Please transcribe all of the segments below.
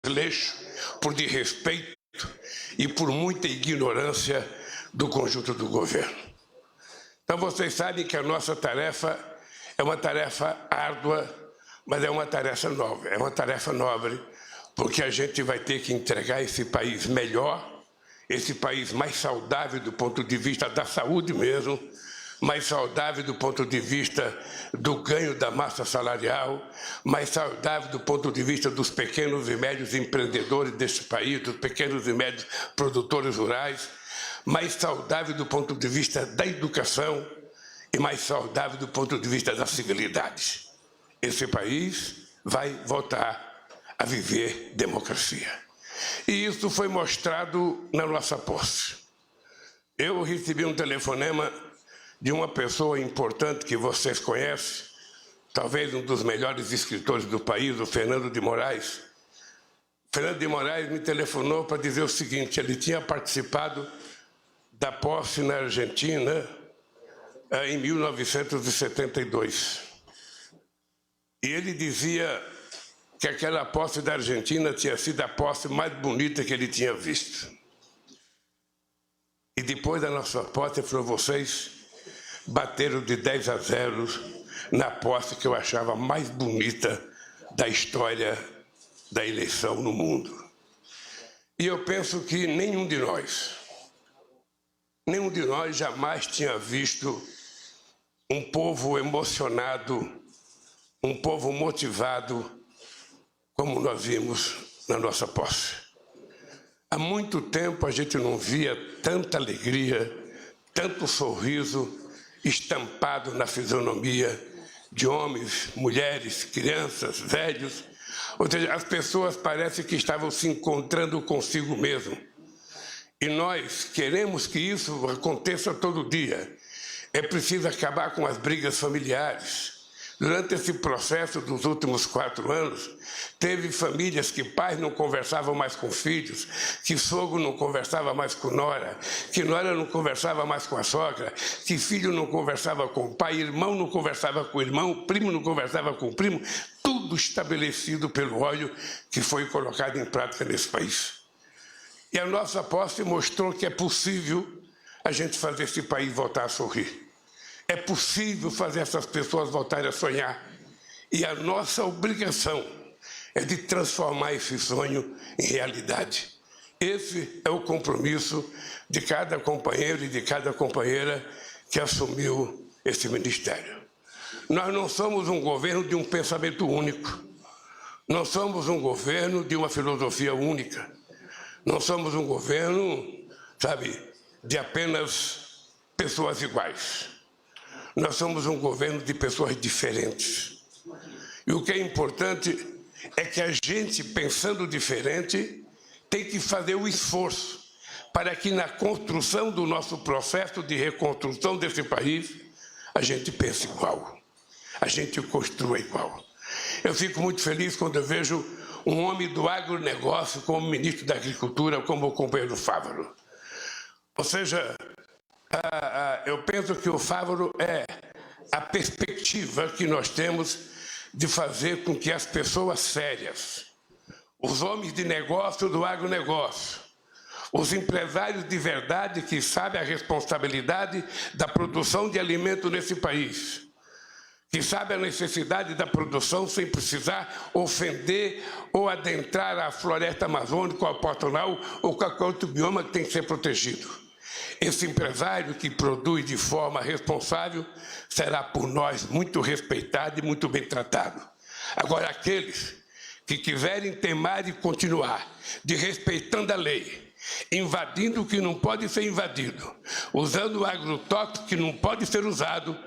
desleixo, por desrespeito e por muita ignorância do conjunto do governo. Então, vocês sabem que a nossa tarefa é uma tarefa árdua, mas é uma tarefa nobre, porque a gente vai ter que entregar esse país melhor, esse país mais saudável do ponto de vista da saúde mesmo, mais saudável do ponto de vista do ganho da massa salarial, mais saudável do ponto de vista dos pequenos e médios empreendedores desse país, dos pequenos e médios produtores rurais, mais saudável do ponto de vista da educação e mais saudável do ponto de vista das civilidades. Esse país vai voltar a viver democracia. E isso foi mostrado na nossa posse. Eu recebi um telefonema de uma pessoa importante que vocês conhecem, talvez um dos melhores escritores do país, o Fernando de Moraes. Fernando de Moraes me telefonou para dizer o seguinte: ele tinha participado da posse na Argentina em 1972. E ele dizia que aquela posse da Argentina tinha sido a posse mais bonita que ele tinha visto. E depois da nossa posse, ele falou: vocês bateram de 10-0 na posse que eu achava mais bonita da história da eleição no mundo. E eu penso que nenhum de nós jamais tinha visto um povo emocionado, um povo motivado, como nós vimos na nossa posse. Há muito tempo a gente não via tanta alegria, tanto sorriso estampado na fisionomia de homens, mulheres, crianças, velhos. Ou seja, as pessoas parecem que estavam se encontrando consigo mesmo. E nós queremos que isso aconteça todo dia. É preciso acabar com as brigas familiares. Durante esse processo dos últimos 4 anos, teve famílias que pais não conversavam mais com filhos, que sogro não conversava mais com nora, que nora não conversava mais com a sogra, que filho não conversava com o pai, irmão não conversava com o irmão, primo não conversava com o primo, tudo estabelecido pelo ódio que foi colocado em prática nesse país. E a nossa posse mostrou que é possível a gente fazer esse país voltar a sorrir. É possível fazer essas pessoas voltarem a sonhar. E a nossa obrigação é de transformar esse sonho em realidade. Esse é o compromisso de cada companheiro e de cada companheira que assumiu esse ministério. Nós não somos um governo de um pensamento único. Não somos um governo de uma filosofia única. Não somos um governo, de apenas pessoas iguais. Nós somos um governo de pessoas diferentes. E o que é importante é que a gente, pensando diferente, tem que fazer o esforço para que na construção do nosso processo de reconstrução desse país, a gente pense igual, a gente construa igual. Eu fico muito feliz quando eu vejo um homem do agronegócio como ministro da Agricultura, como o companheiro Fávaro. Ou seja, eu penso que o Fávaro é a perspectiva que nós temos de fazer com que as pessoas sérias, os homens de negócio do agronegócio, os empresários de verdade que sabem a responsabilidade da produção de alimento nesse país, que sabem a necessidade da produção sem precisar ofender ou adentrar a floresta amazônica, ou a Pantanal, ou qualquer outro bioma que tem que ser protegido. Esse empresário que produz de forma responsável será por nós muito respeitado e muito bem tratado. Agora, aqueles que quiserem temar e continuar desrespeitando a lei, invadindo o que não pode ser invadido, usando o agrotóxico que não pode ser usado,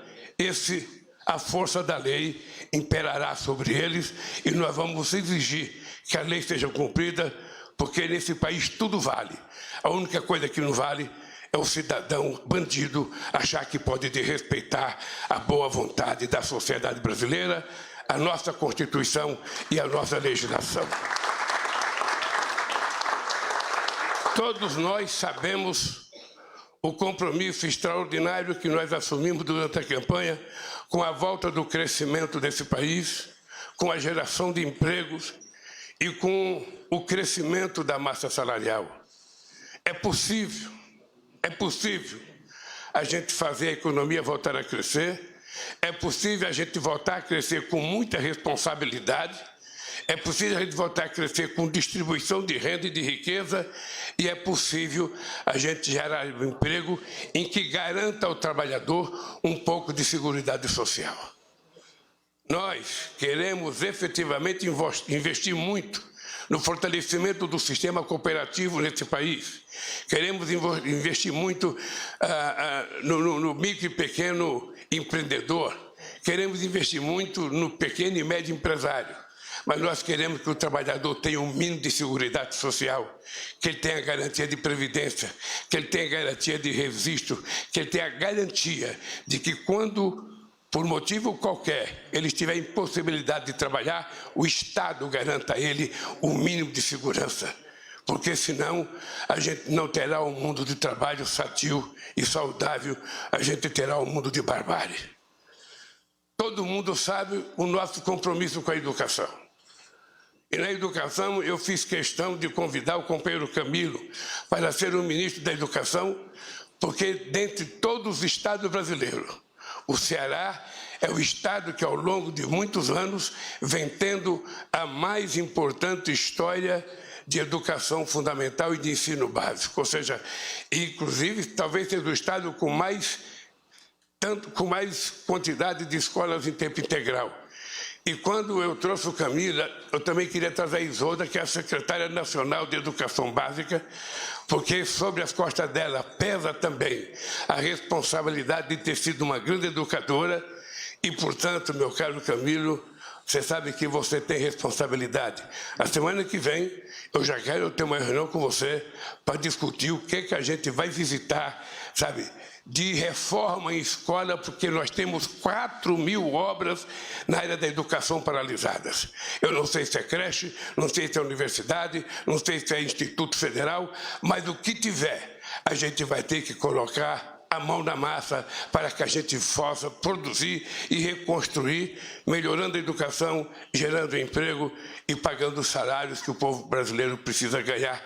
a força da lei imperará sobre eles e nós vamos exigir que a lei seja cumprida, porque nesse país tudo vale. A única coisa que não vale é o cidadão bandido achar que pode desrespeitar a boa vontade da sociedade brasileira, a nossa Constituição e a nossa legislação. Todos nós sabemos o compromisso extraordinário que nós assumimos durante a campanha com a volta do crescimento desse país, com a geração de empregos e com o crescimento da massa salarial. É possível a gente fazer a economia voltar a crescer, é possível a gente voltar a crescer com muita responsabilidade, é possível a gente voltar a crescer com distribuição de renda e de riqueza, e é possível a gente gerar um emprego em que garanta ao trabalhador um pouco de seguridade social. Nós queremos efetivamente investir muito no fortalecimento do sistema cooperativo nesse país. Queremos investir muito no micro e pequeno empreendedor. Queremos investir muito no pequeno e médio empresário. Mas nós queremos que o trabalhador tenha um mínimo de seguridade social, que ele tenha garantia de previdência, que ele tenha garantia de registro, que ele tenha garantia de que quando, por motivo qualquer, ele estiver em possibilidade de trabalhar, o Estado garanta a ele o mínimo de segurança. Porque senão a gente não terá um mundo de trabalho sadio e saudável, a gente terá um mundo de barbárie. Todo mundo sabe o nosso compromisso com a educação. E na educação eu fiz questão de convidar o companheiro Camilo para ser o ministro da Educação, porque dentre todos os estados brasileiros, o Ceará é o estado que ao longo de muitos anos vem tendo a mais importante história de educação fundamental e de ensino básico. Ou seja, inclusive talvez seja o estado com mais quantidade de escolas em tempo integral. E quando eu trouxe o Camila, eu também queria trazer a Isolda, que é a secretária nacional de Educação Básica, porque sobre as costas dela pesa também a responsabilidade de ter sido uma grande educadora e, portanto, meu caro Camilo, você sabe que você tem responsabilidade. A semana que vem, eu já quero ter uma reunião com você para discutir o que a gente vai visitar, sabe, de reforma em escola, porque nós temos 4.000 obras na área da educação paralisadas. Eu não sei se é creche, não sei se é universidade, não sei se é Instituto Federal, mas o que tiver, a gente vai ter que colocar a mão na massa para que a gente possa produzir e reconstruir, melhorando a educação, gerando emprego e pagando os salários que o povo brasileiro precisa ganhar.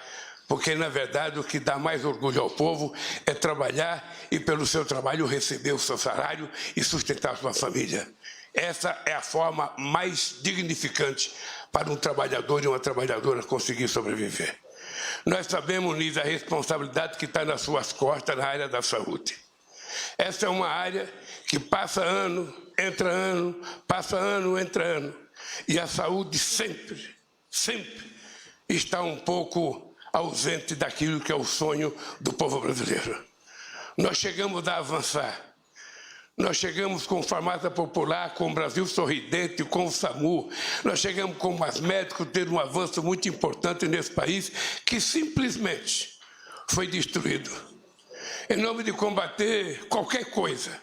Porque, na verdade, o que dá mais orgulho ao povo é trabalhar e, pelo seu trabalho, receber o seu salário e sustentar a sua família. Essa é a forma mais dignificante para um trabalhador e uma trabalhadora conseguir sobreviver. Nós sabemos, Nisa, a responsabilidade que está nas suas costas na área da saúde. Essa é uma área que passa ano, entra ano, passa ano, entra ano. E a saúde sempre está um pouco ausente daquilo que é o sonho do povo brasileiro. Nós chegamos a avançar. Nós chegamos com farmácia popular, com o Brasil Sorridente, com o SAMU. Nós chegamos com os médicos ter um avanço muito importante nesse país que simplesmente foi destruído. Em nome de combater qualquer coisa,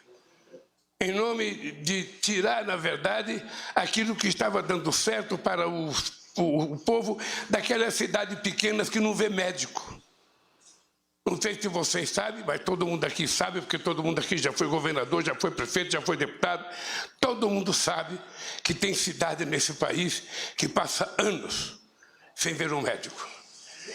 em nome de tirar, na verdade, aquilo que estava dando certo para o povo daquelas cidades pequenas que não vê médico. Não sei se vocês sabem, mas todo mundo aqui sabe, porque todo mundo aqui já foi governador, já foi prefeito, já foi deputado. Todo mundo sabe que tem cidade nesse país que passa anos sem ver um médico.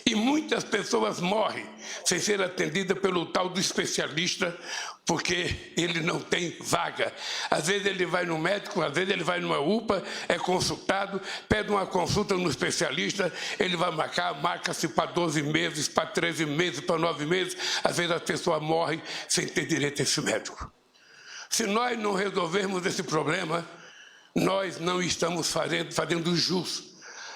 E muitas pessoas morrem sem ser atendidas pelo tal do especialista, porque ele não tem vaga. Às vezes ele vai no médico, às vezes ele vai numa UPA, é consultado, pede uma consulta no especialista, ele vai marca-se para 12 meses, para 13 meses, para 9 meses. Às vezes a pessoa morre sem ter direito a esse médico. Se nós não resolvermos esse problema, nós não estamos fazendo jus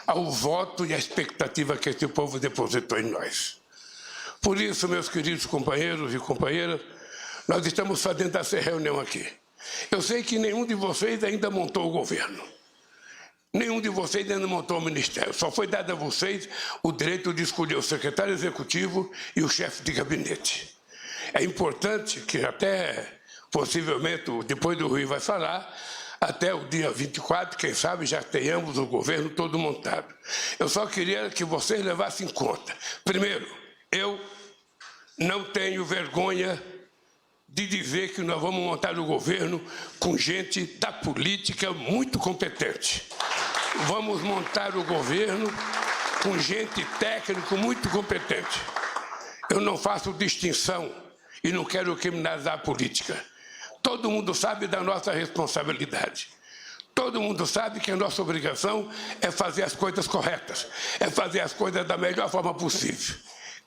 ao voto e à expectativa que esse povo depositou em nós. Por isso, meus queridos companheiros e companheiras, nós estamos fazendo essa reunião aqui. Eu sei que nenhum de vocês ainda montou o governo. Nenhum de vocês ainda montou o ministério. Só foi dado a vocês o direito de escolher o secretário executivo e o chefe de gabinete. É importante que até, possivelmente, depois do Rui vai falar, até o dia 24, quem sabe, já tenhamos o governo todo montado. Eu só queria que vocês levassem em conta. Primeiro, eu não tenho vergonha de dizer que nós vamos montar o governo com gente da política muito competente. Vamos montar o governo com gente técnica muito competente. Eu não faço distinção e não quero criminalizar a política. Todo mundo sabe da nossa responsabilidade. Todo mundo sabe que a nossa obrigação é fazer as coisas corretas, é fazer as coisas da melhor forma possível.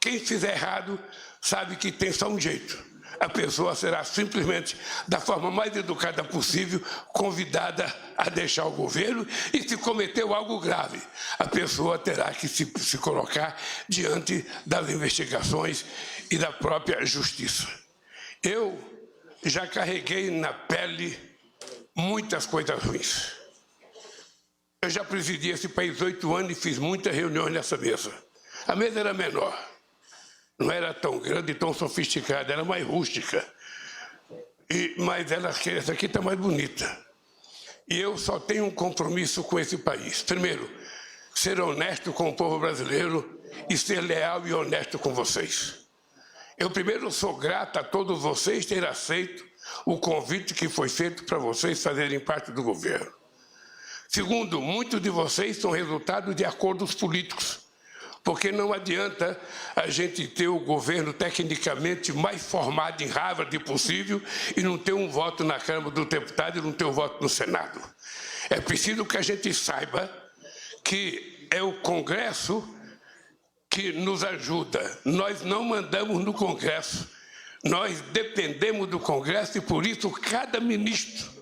Quem fizer errado sabe que tem só um jeito. A pessoa será simplesmente, da forma mais educada possível, convidada a deixar o governo, e se cometeu algo grave, a pessoa terá que se colocar diante das investigações e da própria justiça. Eu já carreguei na pele muitas coisas ruins. Eu já presidi esse país 8 anos e fiz muitas reuniões nessa mesa. A mesa era menor. Não era tão grande e tão sofisticada, era mais rústica. Mas essa aqui está mais bonita. E eu só tenho um compromisso com esse país. Primeiro, ser honesto com o povo brasileiro e ser leal e honesto com vocês. Eu primeiro sou grato a todos vocês terem aceito o convite que foi feito para vocês fazerem parte do governo. Segundo, muitos de vocês são resultado de acordos políticos. Porque não adianta a gente ter o governo tecnicamente mais formado em Harvard possível e não ter um voto na Câmara dos Deputados e não ter um voto no Senado. É preciso que a gente saiba que é o Congresso que nos ajuda. Nós não mandamos no Congresso. Nós dependemos do Congresso e, por isso, cada ministro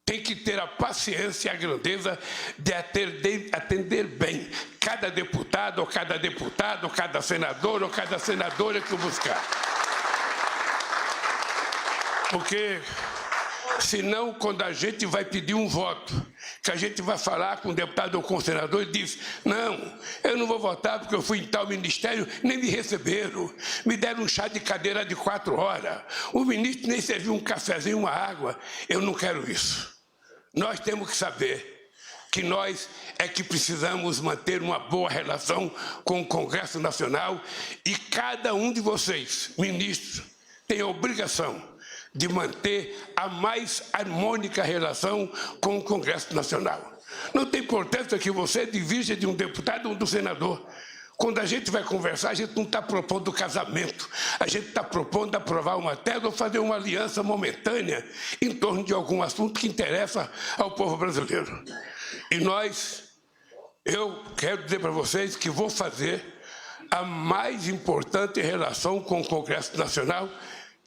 tem que ter a paciência e a grandeza de atender bem cada deputado, ou cada senador, ou cada senadora que o buscar. Porque, senão, quando a gente vai pedir um voto, que a gente vai falar com o deputado ou com o senador, ele diz, não, eu não vou votar porque eu fui em tal ministério, nem me receberam, me deram um chá de cadeira de 4 horas, o ministro nem serviu um cafezinho, uma água, eu não quero isso. Nós temos que saber que nós é que precisamos manter uma boa relação com o Congresso Nacional e cada um de vocês, ministros, tem a obrigação de manter a mais harmônica relação com o Congresso Nacional. Não tem importância que você divirja de um deputado ou do senador. Quando a gente vai conversar, a gente não está propondo casamento. A gente está propondo aprovar uma tese ou fazer uma aliança momentânea em torno de algum assunto que interessa ao povo brasileiro. E eu quero dizer para vocês que vou fazer a mais importante relação com o Congresso Nacional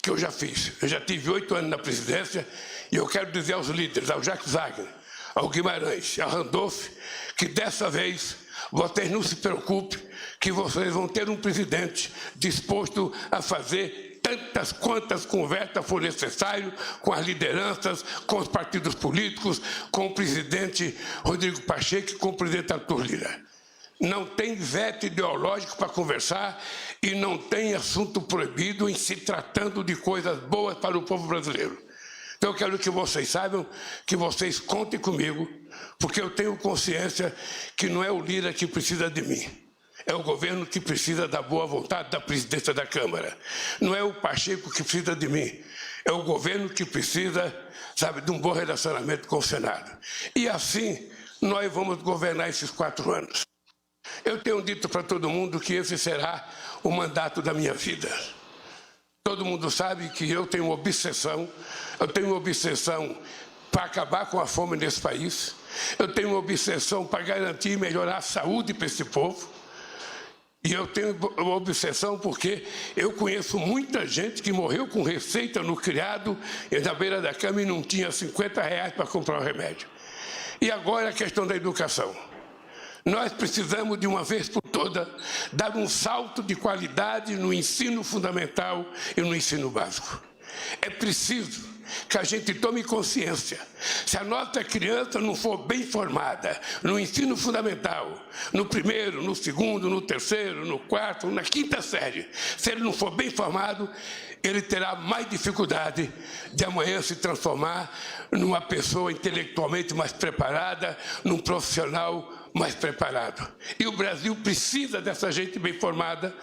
que eu já fiz. Eu já tive 8 anos na presidência e eu quero dizer aos líderes, ao Jacques Wagner, ao Guimarães, ao Randolph, que dessa vez vocês não se preocupem, que vocês vão ter um presidente disposto a fazer tantas quantas conversas for necessário com as lideranças, com os partidos políticos, com o presidente Rodrigo Pacheco e com o presidente Arthur Lira. Não tem veto ideológico para conversar e não tem assunto proibido em se tratando de coisas boas para o povo brasileiro. Então eu quero que vocês saibam que vocês contem comigo, porque eu tenho consciência que não é o Lira que precisa de mim. É o governo que precisa da boa vontade da presidência da Câmara. Não é o Pacheco que precisa de mim. É o governo que precisa, sabe, de um bom relacionamento com o Senado. E assim nós vamos governar esses 4 anos. Eu tenho dito para todo mundo que esse será o mandato da minha vida. Todo mundo sabe que eu tenho uma obsessão para acabar com a fome nesse país, eu tenho uma obsessão para garantir e melhorar a saúde para esse povo, e eu tenho uma obsessão porque eu conheço muita gente que morreu com receita no criado, na beira da cama e não tinha 50 reais para comprar o remédio. E agora a questão da educação. Nós precisamos, de uma vez por todas, dar um salto de qualidade no ensino fundamental e no ensino básico. É preciso que a gente tome consciência. Se a nossa criança não for bem formada no ensino fundamental, no primeiro, no segundo, no terceiro, no quarto, na 5ª série, se ele não for bem formado, ele terá mais dificuldade de amanhã se transformar numa pessoa intelectualmente mais preparada, num profissional mais preparado. E o Brasil precisa dessa gente bem formada,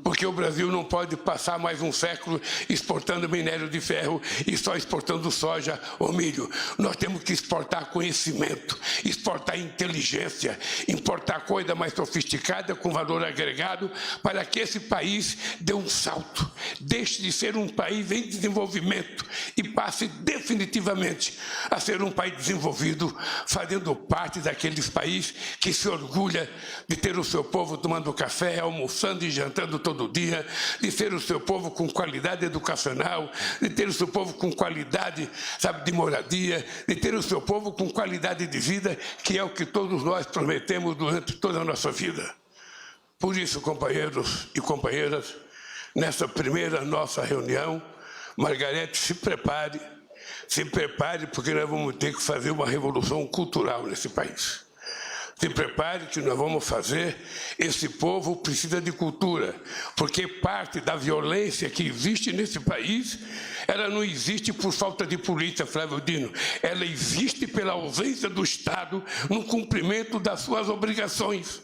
porque o Brasil não pode passar mais um século exportando minério de ferro e só exportando soja ou milho. Nós temos que exportar conhecimento, exportar inteligência, importar coisa mais sofisticada com valor agregado para que esse país dê um salto, deixe de ser um país em desenvolvimento e passe definitivamente a ser um país desenvolvido, fazendo parte daqueles países que se orgulha de ter o seu povo tomando café, almoçando e jantando todo dia, de ter o seu povo com qualidade educacional, de ter o seu povo com qualidade, sabe, de moradia, de ter o seu povo com qualidade de vida, que é o que todos nós prometemos durante toda a nossa vida. Por isso, companheiros e companheiras, nessa primeira nossa reunião, Margarete, se prepare, porque nós vamos ter que fazer uma revolução cultural nesse país. Se prepare que nós vamos fazer, esse povo precisa de cultura, porque parte da violência que existe nesse país, ela não existe por falta de polícia, Flávio Dino, ela existe pela ausência do Estado no cumprimento das suas obrigações.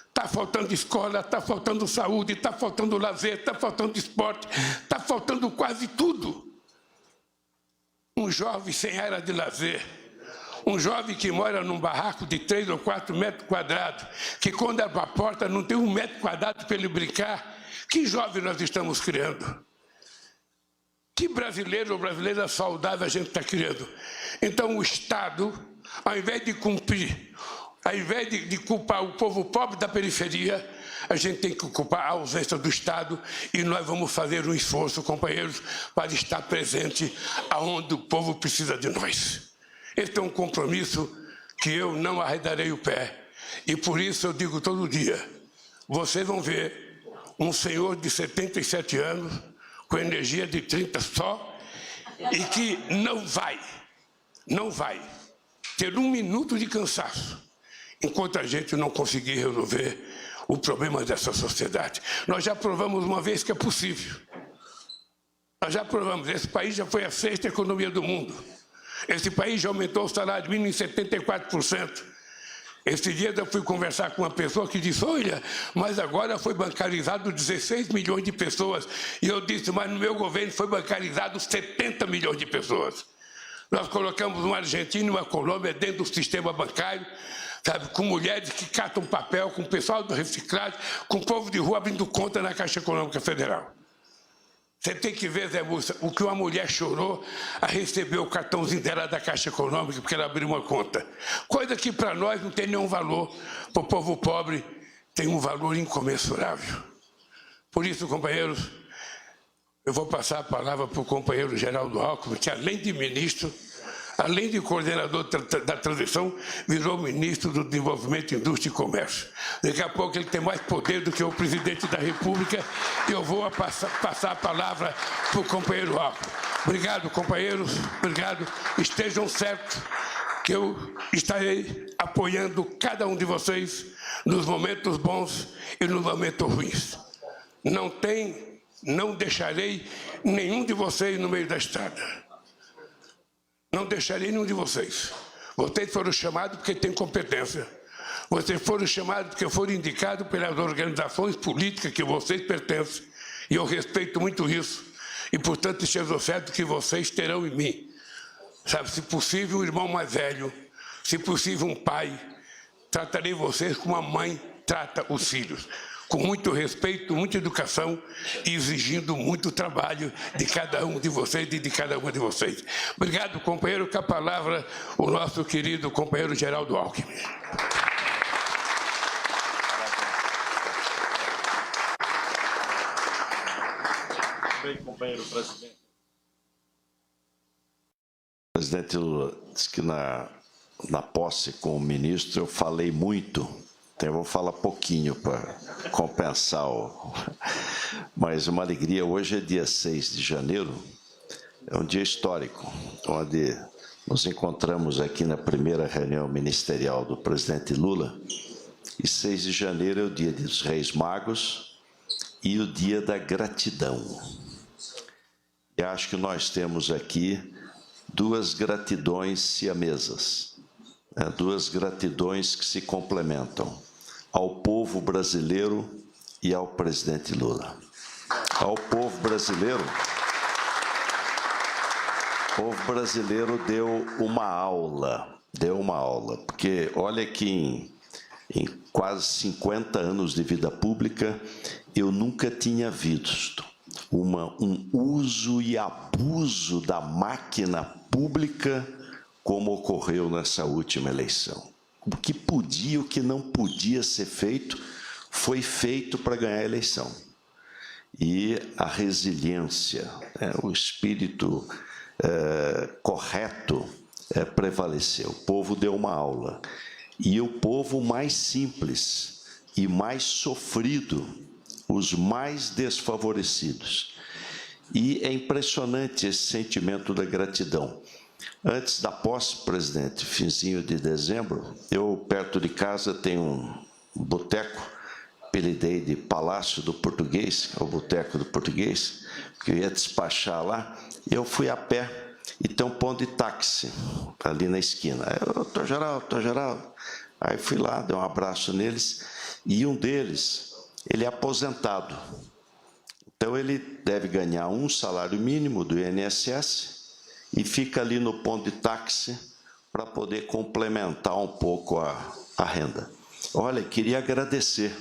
Está faltando escola, está faltando saúde, está faltando lazer, está faltando esporte, está faltando quase tudo. Um jovem sem área de lazer, um jovem que mora num barraco de 3 ou 4 metros quadrados, que quando abre a porta não tem 1 metro quadrado para ele brincar. Que jovem nós estamos criando? Que brasileiro ou brasileira saudável a gente está criando? Então o Estado, ao invés de cumprir, ao invés de culpar o povo pobre da periferia, a gente tem que culpar a ausência do Estado e nós vamos fazer um esforço, companheiros, para estar presente aonde o povo precisa de nós. Esse é um compromisso que eu não arredarei o pé. E por isso eu digo todo dia, vocês vão ver um senhor de 77 anos, com energia de 30 só, e que não vai ter 1 minuto de cansaço, enquanto a gente não conseguir resolver o problema dessa sociedade. Nós já provamos uma vez que é possível. Nós já provamos, esse país já foi a 6ª economia do mundo. Esse país já aumentou o salário mínimo em 74%. Esse dia eu fui conversar com uma pessoa que disse, olha, mas agora foi bancarizado 16 milhões de pessoas. E eu disse, mas no meu governo foi bancarizado 70 milhões de pessoas. Nós colocamos uma Argentina e uma Colômbia dentro do sistema bancário, sabe, com mulheres que catam papel, com o pessoal do reciclagem, com o povo de rua abrindo conta na Caixa Econômica Federal. Você tem que ver, Zé Múcio, o que uma mulher chorou a receber o cartãozinho dela da Caixa Econômica, porque ela abriu uma conta. Coisa que para nós não tem nenhum valor, para o povo pobre tem um valor incomensurável. Por isso, companheiros, eu vou passar a palavra para o companheiro Geraldo Alckmin, que além de ministro, além de coordenador da transição, virou ministro do Desenvolvimento, Indústria e Comércio. Daqui a pouco ele tem mais poder do que o presidente da República e eu vou passar a palavra para o companheiro Alckmin. Obrigado, companheiros, obrigado. Estejam certos que eu estarei apoiando cada um de vocês nos momentos bons e nos momentos ruins. Não deixarei nenhum de vocês no meio da estrada. Não deixarei nenhum de vocês. Vocês foram chamados porque têm competência. Vocês foram chamados porque foram indicados pelas organizações políticas que vocês pertencem. E eu respeito muito isso. E, portanto, esteja certo que vocês terão em mim, sabe, se possível, um irmão mais velho, se possível, um pai. Tratarei vocês como a mãe trata os filhos. Com muito respeito, muita educação e exigindo muito trabalho de cada um de vocês e de cada uma de vocês. Obrigado, companheiro. Com a palavra, o nosso querido companheiro Geraldo Alckmin. Bem, companheiro presidente. O presidente Lula disse que na posse com o ministro eu falei muito. Então eu vou falar pouquinho para compensar Mas uma alegria, hoje é dia 6 de janeiro, é um dia histórico, onde nos encontramos aqui na primeira reunião ministerial do presidente Lula, e 6 de janeiro é o dia dos Reis Magos e o dia da gratidão. E acho que nós temos aqui 2 gratidões siamesas. duas gratidões que se complementam: ao povo brasileiro e ao presidente Lula. Ao povo brasileiro, o povo brasileiro deu uma aula, porque olha que em quase 50 anos de vida pública, eu nunca tinha visto um uso e abuso da máquina pública como ocorreu nessa última eleição. O que podia, o que não podia ser feito, foi feito para ganhar a eleição. E a resiliência, o espírito correto prevaleceu. O povo deu uma aula. E o povo mais simples e mais sofrido, os mais desfavorecidos. E é impressionante esse sentimento da gratidão. Antes da posse, presidente, finzinho de dezembro, eu, perto de casa, tenho um boteco, apelidei de Palácio do Português, é o Boteco do Português, que eu ia despachar lá. Eu fui a pé e tem um ponto de táxi ali na esquina. Eu, Dr. Geraldo. Aí fui lá, dei um abraço neles, e um deles, ele é aposentado. Então, ele deve ganhar um salário mínimo do INSS e fica ali no ponto de táxi para poder complementar um pouco a renda. Olha, queria agradecer.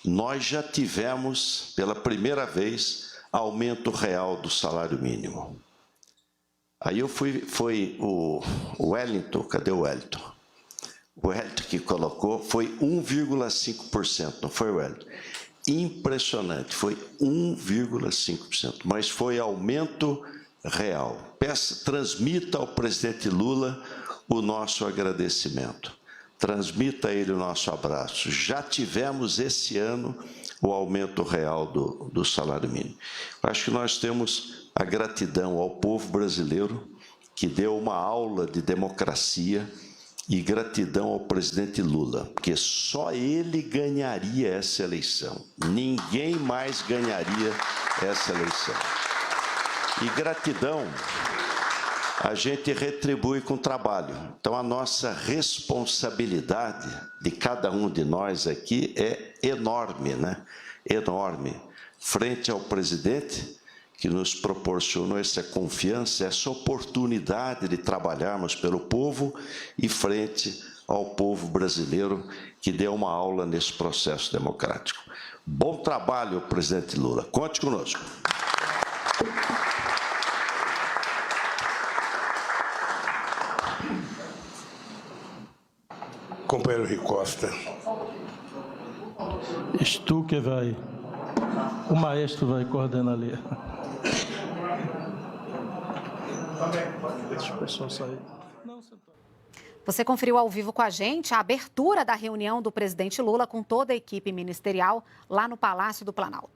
Nós já tivemos, pela primeira vez, aumento real do salário mínimo. Aí foi o Wellington, cadê o Wellington? O Wellington que colocou, foi 1,5%, não foi, Wellington? Impressionante, foi 1,5%, mas foi aumento real. Transmita ao presidente Lula o nosso agradecimento. Transmita a ele o nosso abraço. Já tivemos esse ano o aumento real do salário mínimo. Acho que nós temos a gratidão ao povo brasileiro, que deu uma aula de democracia, e gratidão ao presidente Lula, porque só ele ganharia essa eleição. Ninguém mais ganharia essa eleição. E gratidão a gente retribui com trabalho. Então, a nossa responsabilidade de cada um de nós aqui é enorme, né? Enorme. Frente ao presidente, que nos proporcionou essa confiança, essa oportunidade de trabalharmos pelo povo, e frente ao povo brasileiro, que deu uma aula nesse processo democrático. Bom trabalho, presidente Lula. Conte conosco. Companheiro Rui Costa. És tu que vai. O maestro vai coordenar ali. Deixa o pessoal sair. Você conferiu ao vivo com a gente a abertura da reunião do presidente Lula com toda a equipe ministerial lá no Palácio do Planalto.